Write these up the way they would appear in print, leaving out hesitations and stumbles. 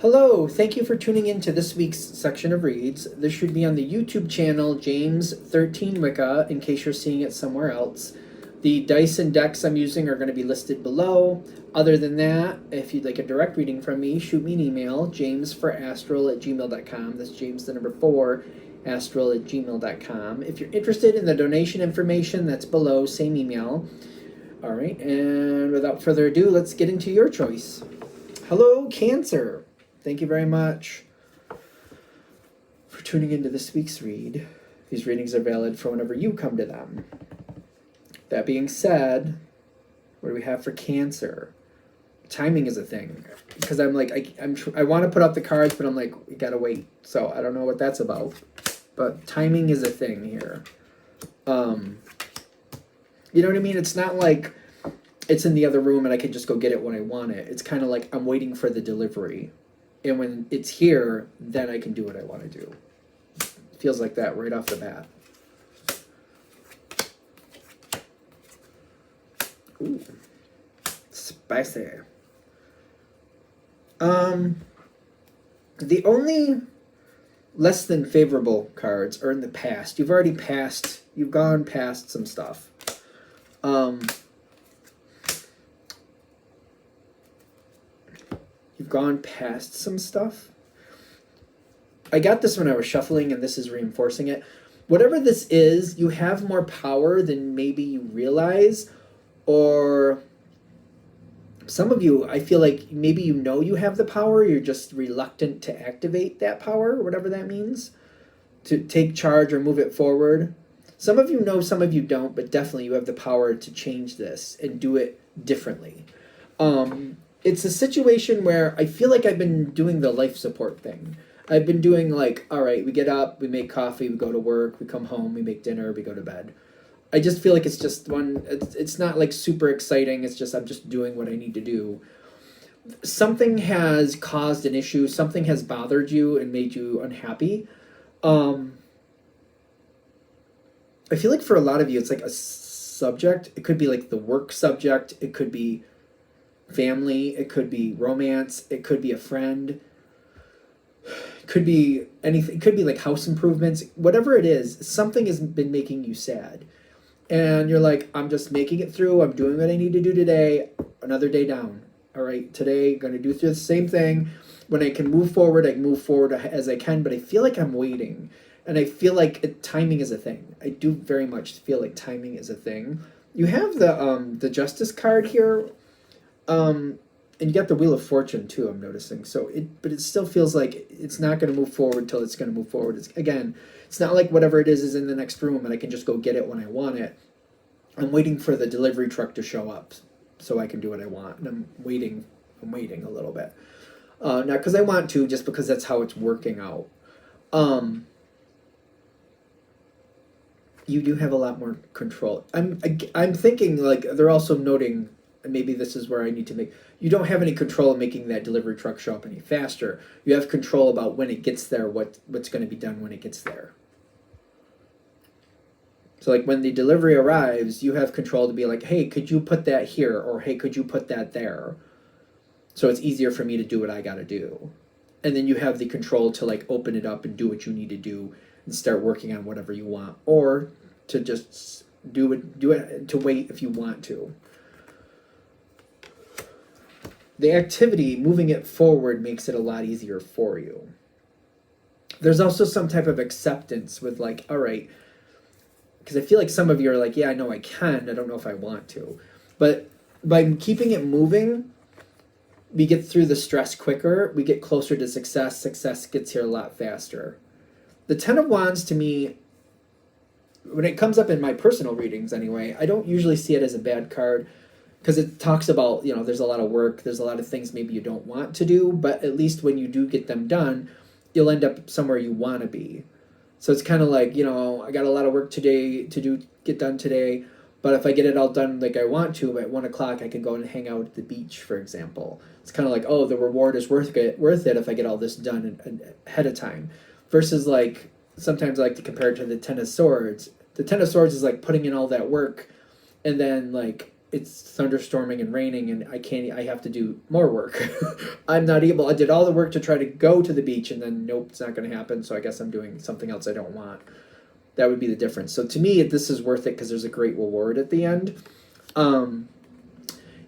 Hello, thank you for tuning in to this week's section of reads. This should be on the YouTube channel James13 Wicca in case you're seeing it somewhere else. The dice and decks I'm using are going to be listed below. Other than that, if you'd like a direct reading from me, shoot me an email, jamesforastral@gmail.com. That's James the number 4, astral@gmail.com. If you're interested in the donation information, that's below, same email. All right, and without further ado, let's get into your choice. Hello, Cancer. Thank you very much for tuning into this week's read. These readings are valid for whenever you come to them. That being said, what do we have for Cancer? Timing is a thing. Because I'm like, I want to put out the cards, but I'm like, we gotta wait. So I don't know what that's about. But timing is a thing here. You know what I mean? It's not like it's in the other room and I can just go get it when I want it. It's kind of like I'm waiting for the delivery. And when it's here, then I can do what I want to do. Feels like that right off the bat. Ooh, spicy. The only less than favorable cards are in the past. You've already passed. You've gone past some stuff. You've gone past some stuff. I got this when I was shuffling, and this is reinforcing it. Whatever this is, you have more power than maybe you realize, or some of you, I feel like maybe you know you have the power, you're just reluctant to activate that power, whatever that means, to take charge or move it forward. Some of you know, some of you don't, but definitely you have the power to change this and do it differently. It's a situation where I feel like I've been doing the life support thing. I've been doing like, all right, we get up, we make coffee, we go to work, we come home, we make dinner, we go to bed. I just feel like it's just it's not like super exciting. It's just, I'm just doing what I need to do. Something has caused an issue. Something has bothered you and made you unhappy. I feel like for a lot of you, it's like a subject. It could be like the work subject. It could be family, it could be romance, it could be a friend, it could be anything, it could be like house improvements, whatever it is, something has been making you sad. And you're like, I'm just making it through, I'm doing what I need to do today, another day down. All right, today I'm going to do the same thing. When I can move forward, I can move forward as I can, but I feel like I'm waiting. And I feel like timing is a thing. I do very much feel like timing is a thing. You have the Justice card here. And you got the Wheel of Fortune too, I'm noticing. But it still feels like it's not going to move forward till it's going to move forward. It's not like whatever it is in the next room and I can just go get it when I want it. I'm waiting for the delivery truck to show up so I can do what I want. And I'm waiting a little bit. Not because I want to, just because that's how it's working out. You do have a lot more control. I'm thinking like they're also noting, and maybe this is where I need to make, you don't have any control of making that delivery truck show up any faster. You have control about when it gets there, what's going to be done when it gets there. So like when the delivery arrives, you have control to be like, hey, could you put that here? Or hey, could you put that there? So it's easier for me to do what I got to do. And then you have the control to like open it up and do what you need to do and start working on whatever you want. Or to just do it to wait if you want to. The activity, moving it forward, makes it a lot easier for you. There's also some type of acceptance with like, all right, because I feel like some of you are like, yeah, I know I can, I don't know if I want to. But by keeping it moving, we get through the stress quicker, we get closer to success, success gets here a lot faster. The Ten of Wands to me, when it comes up in my personal readings anyway, I don't usually see it as a bad card. Because it talks about, there's a lot of work, there's a lot of things maybe you don't want to do, but at least when you do get them done, you'll end up somewhere you want to be. So it's kind of like, I got a lot of work today to get done today, but if I get it all done like I want to, at 1 o'clock I can go and hang out at the beach, for example. It's kind of like, oh, the reward is worth it if I get all this done ahead of time. Versus like, sometimes I like to compare it to the Ten of Swords. The Ten of Swords is like putting in all that work, and then like it's thunderstorming and raining and I have to do more work. I'm not able, I did all the work to try to go to the beach and then nope, it's not going to happen. So I guess I'm doing something else I don't want. That would be the difference. So to me, this is worth it because there's a great reward at the end. And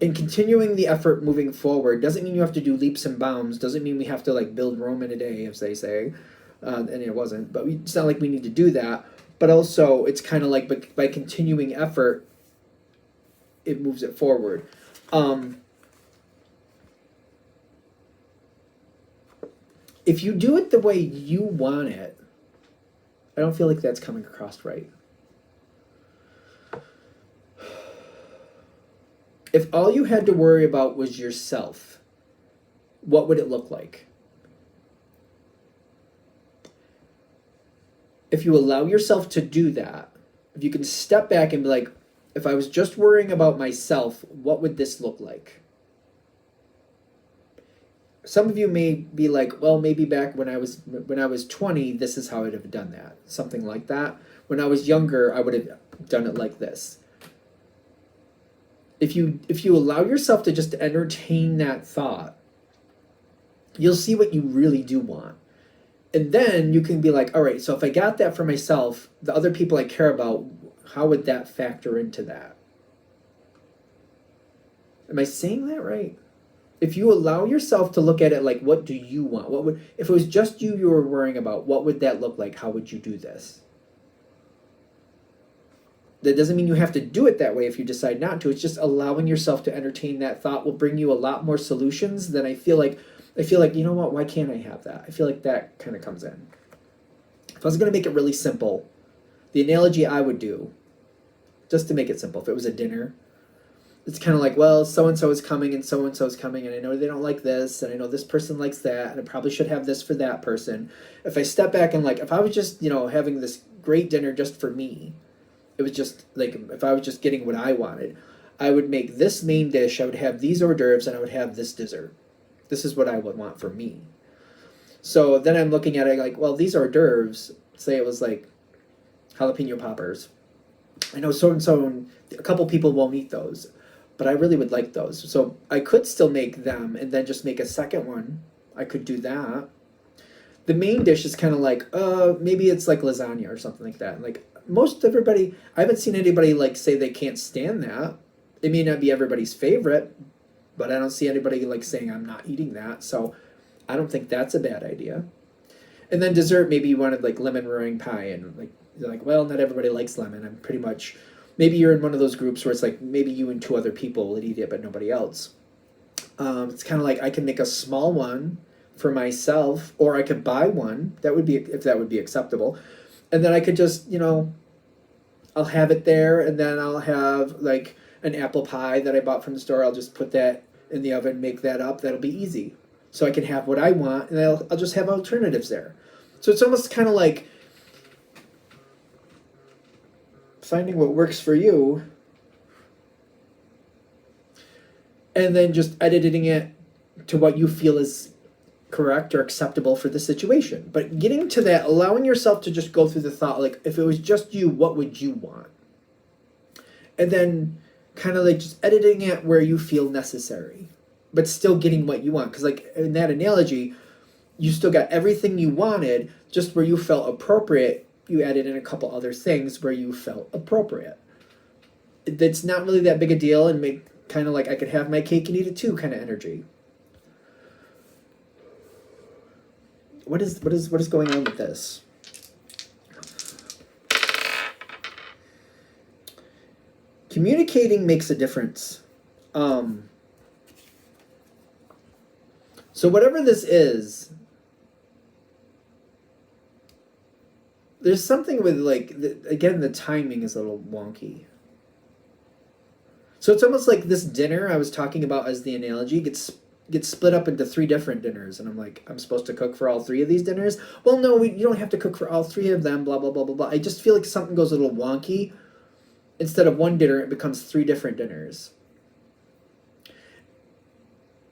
continuing the effort moving forward doesn't mean you have to do leaps and bounds. Doesn't mean we have to like build Rome in a day, as they say. And it wasn't, but it's not like we need to do that. But also, it's kind of like by continuing effort, it moves it forward. If you do it the way you want it, I don't feel like that's coming across right. If all you had to worry about was yourself, what would it look like? If you allow yourself to do that, if you can step back and be like, if I was just worrying about myself, what would this look like? Some of you may be like, well, maybe back when I was 20, this is how I'd have done that. Something like that. When I was younger, I would have done it like this. If you allow yourself to just entertain that thought, you'll see what you really do want. And then you can be like, all right, so if I got that for myself, the other people I care about, how would that factor into that? Am I saying that right? If you allow yourself to look at it like, what do you want? What would, if it was just you were worrying about, what would that look like? How would you do this? That doesn't mean you have to do it that way if you decide not to. It's just allowing yourself to entertain that thought will bring you a lot more solutions than I feel like, you know what, why can't I have that? I feel like that kind of comes in. If I was going to make it really simple, the analogy I would do, just to make it simple, if it was a dinner, it's kind of like, well, so-and-so is coming and so-and-so is coming, and I know they don't like this, and I know this person likes that, and I probably should have this for that person. If I step back and like, if I was just, having this great dinner just for me, it was just like, if I was just getting what I wanted, I would make this main dish, I would have these hors d'oeuvres, and I would have this dessert. This is what I would want for me. So then I'm looking at it like, well, these hors d'oeuvres, say it was like jalapeno poppers. I know so-and-so, a couple people won't eat those, but I really would like those. So I could still make them and then just make a second one. I could do that. The main dish is kind of like, maybe it's like lasagna or something like that. Like most everybody, I haven't seen anybody like say they can't stand that. It may not be everybody's favorite, but I don't see anybody like saying I'm not eating that. So I don't think that's a bad idea. And then dessert, maybe you wanted like lemon meringue pie, and like you're like, well, not everybody likes lemon. I'm pretty much, maybe you're in one of those groups where it's like maybe you and two other people would eat it, but nobody else. It's kind of like I can make a small one for myself, or I could buy one. That would be, if that would be acceptable. And then I could just, I'll have it there, and then I'll have like an apple pie that I bought from the store. I'll just put that in the oven, make that up. That'll be easy. So I can have what I want, and I'll just have alternatives there. So it's almost kind of like finding what works for you and then just editing it to what you feel is correct or acceptable for the situation. But getting to that, allowing yourself to just go through the thought, like if it was just you, what would you want? And then kind of like just editing it where you feel necessary, but still getting what you want. Because like in that analogy, you still got everything you wanted, just where you felt appropriate. You added in a couple other things where you felt appropriate. It's not really that big a deal, and make kind of like I could have my cake and eat it too kind of energy. What is going on with this? Communicating makes a difference. So whatever this is, there's something with like, again, the timing is a little wonky. So it's almost like this dinner I was talking about as the analogy gets split up into 3 different dinners. And I'm like, I'm supposed to cook for all 3 of these dinners? Well, no, you don't have to cook for all 3 of them, blah, blah, blah, blah, blah. I just feel like something goes a little wonky. Instead of 1 dinner, it becomes 3 different dinners.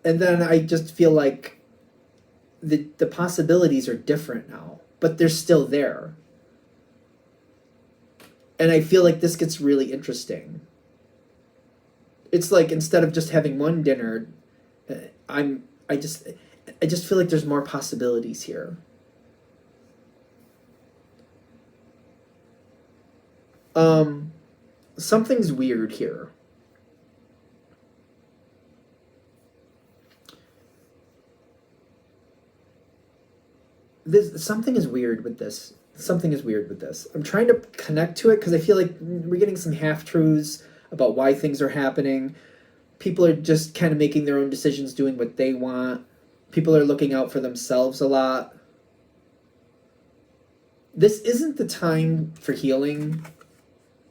And then I just feel like the possibilities are different now, but they're still there. And I feel like this gets really interesting. It's like instead of just having one dinner, I'm I just I just feel like there's more possibilities here. Something's weird here. Something is weird with this. Something is weird with this. I'm trying to connect to it because I feel like we're getting some half truths about why things are happening. People are just kind of making their own decisions, doing what they want. People are looking out for themselves a lot. This isn't the time for healing.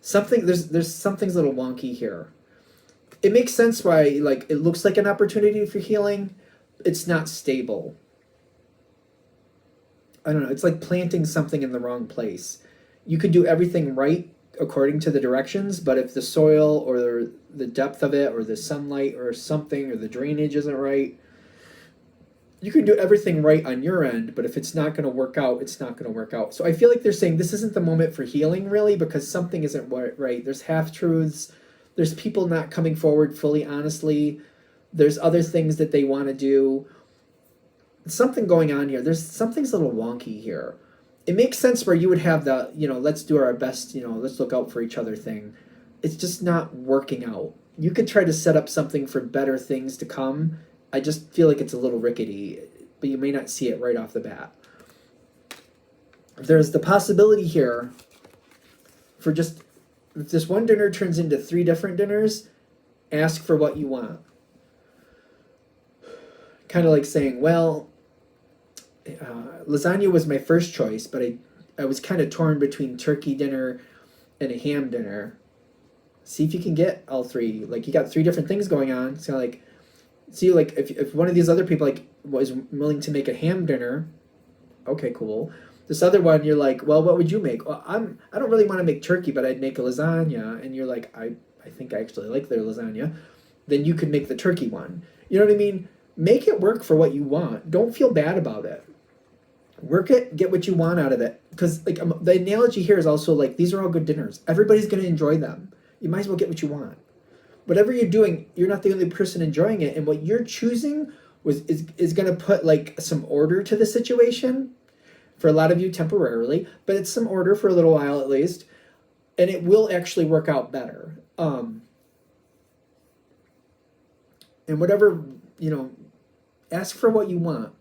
There's something's a little wonky here. It makes sense why like it looks like an opportunity for healing. It's not stable. I don't know. It's like planting something in the wrong place. You could do everything right according to the directions, but if the soil or the depth of it or the sunlight or something or the drainage isn't right, you can do everything right on your end, but if it's not going to work out, it's not going to work out. So I feel like they're saying this isn't the moment for healing, really, because something isn't right. There's half truths. There's people not coming forward fully honestly. There's other things that they want to do. Something going on here. Something's a little wonky here. It makes sense where you would have the, let's do our best, let's look out for each other thing. It's just not working out. You could try to set up something for better things to come. I just feel like it's a little rickety, but you may not see it right off the bat. There's the possibility here for just, if this one dinner turns into 3 different dinners, ask for what you want. Kind of like saying, well, lasagna was my first choice, but I was kind of torn between turkey dinner and a ham dinner. See if you can get all 3. Like, you got 3 different things going on. So, like, see, like, if one of these other people, like, was willing to make a ham dinner, okay, cool. This other one, you're like, well, what would you make? Well, I don't really want to make turkey, but I'd make a lasagna. And you're like, I think I actually like their lasagna. Then you could make the turkey one. You know what I mean? Make it work for what you want. Don't feel bad about it. Work it, get what you want out of it. Because like the analogy here is also like, these are all good dinners. Everybody's going to enjoy them. You might as well get what you want. Whatever you're doing, you're not the only person enjoying it. And what you're choosing is going to put like some order to the situation. For a lot of you temporarily, but it's some order for a little while at least. And it will actually work out better. And whatever, ask for what you want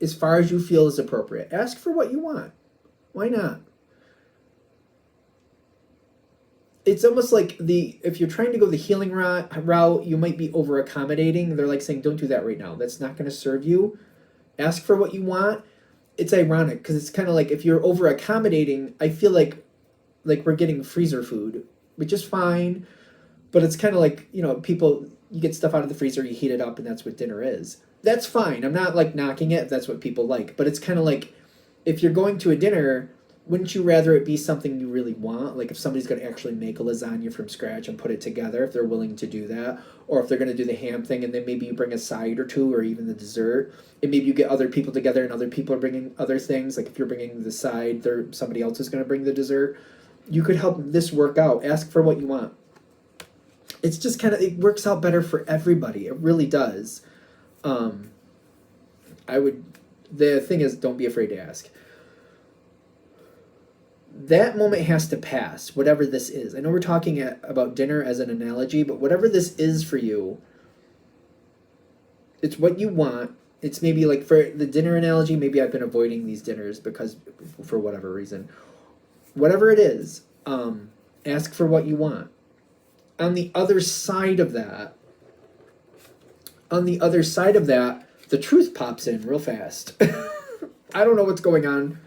as far as you feel is appropriate. Ask for what you want. Why not? It's almost like if you're trying to go the healing route, you might be over accommodating. They're like saying, don't do that right now. That's not going to serve you. Ask for what you want. It's ironic because it's kind of like if you're over accommodating, I feel like we're getting freezer food, which is fine. But it's kind of like, people, you get stuff out of the freezer, you heat it up, and that's what dinner is. That's fine. I'm not like knocking it if that's what people like. But it's kind of like if you're going to a dinner, wouldn't you rather it be something you really want? Like if somebody's going to actually make a lasagna from scratch and put it together, if they're willing to do that. Or if they're going to do the ham thing and then maybe you bring a side or two or even the dessert. And maybe you get other people together and other people are bringing other things. Like if you're bringing the side, somebody else is going to bring the dessert. You could help this work out. Ask for what you want. It's just kind of, it works out better for everybody. It really does. The thing is, don't be afraid to ask. That moment has to pass, whatever this is. I know we're talking about dinner as an analogy, but whatever this is for you, it's what you want. It's maybe like for the dinner analogy, maybe I've been avoiding these dinners because for whatever reason. Whatever it is, ask for what you want. On the other side of that, the truth pops in real fast. I don't know what's going on.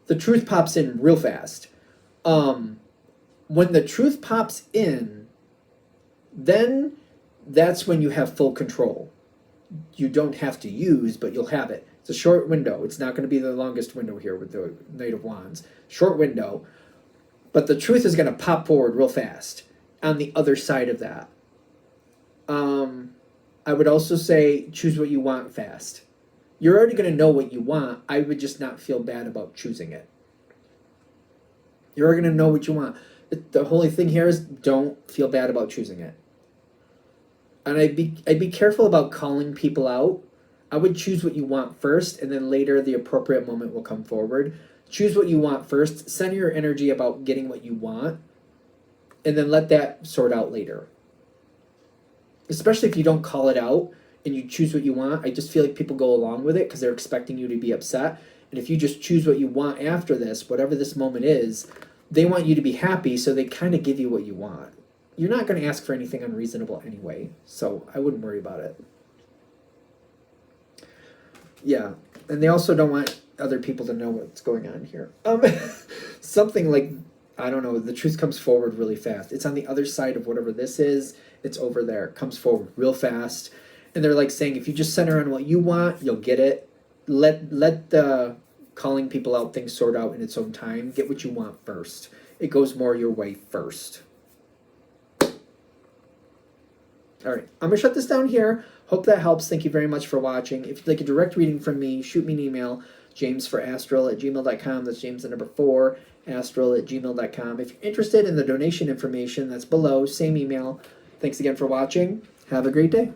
The truth pops in real fast. When the truth pops in, then that's when you have full control. You don't have to use, but you'll have it. It's a short window. It's not going to be the longest window here with the Knight of Wands. Short window. But the truth is going to pop forward real fast on the other side of that. I would also say choose what you want fast. You're already going to know what you want. I would just not feel bad about choosing it. You're going to know what you want. The whole thing here is don't feel bad about choosing it. And I'd be careful about calling people out. I would choose what you want first, and then later the appropriate moment will come forward. Choose what you want first. Center your energy about getting what you want, and then let that sort out later. Especially if you don't call it out and you choose what you want, I just feel like people go along with it because they're expecting you to be upset. And if you just choose what you want after this, whatever this moment is, they want you to be happy, so they kind of give you what you want. You're not going to ask for anything unreasonable anyway, so I wouldn't worry about it. Yeah, and they also don't want other people to know what's going on here. Something like, I don't know, the truth comes forward really fast. It's on the other side of whatever this is. It's over there. It comes forward real fast. And they're like saying, if you just center on what you want, you'll get it. Let the calling people out things sort out in its own time. Get what you want first. It goes more your way first. All right, I'm going to shut this down here. Hope that helps. Thank you very much for watching. If you'd like a direct reading from me, shoot me an email, jamesforastral@gmail.com. That's James the number 4, astral@gmail.com. If you're interested in the donation information, that's below, same email. Thanks again for watching. Have a great day.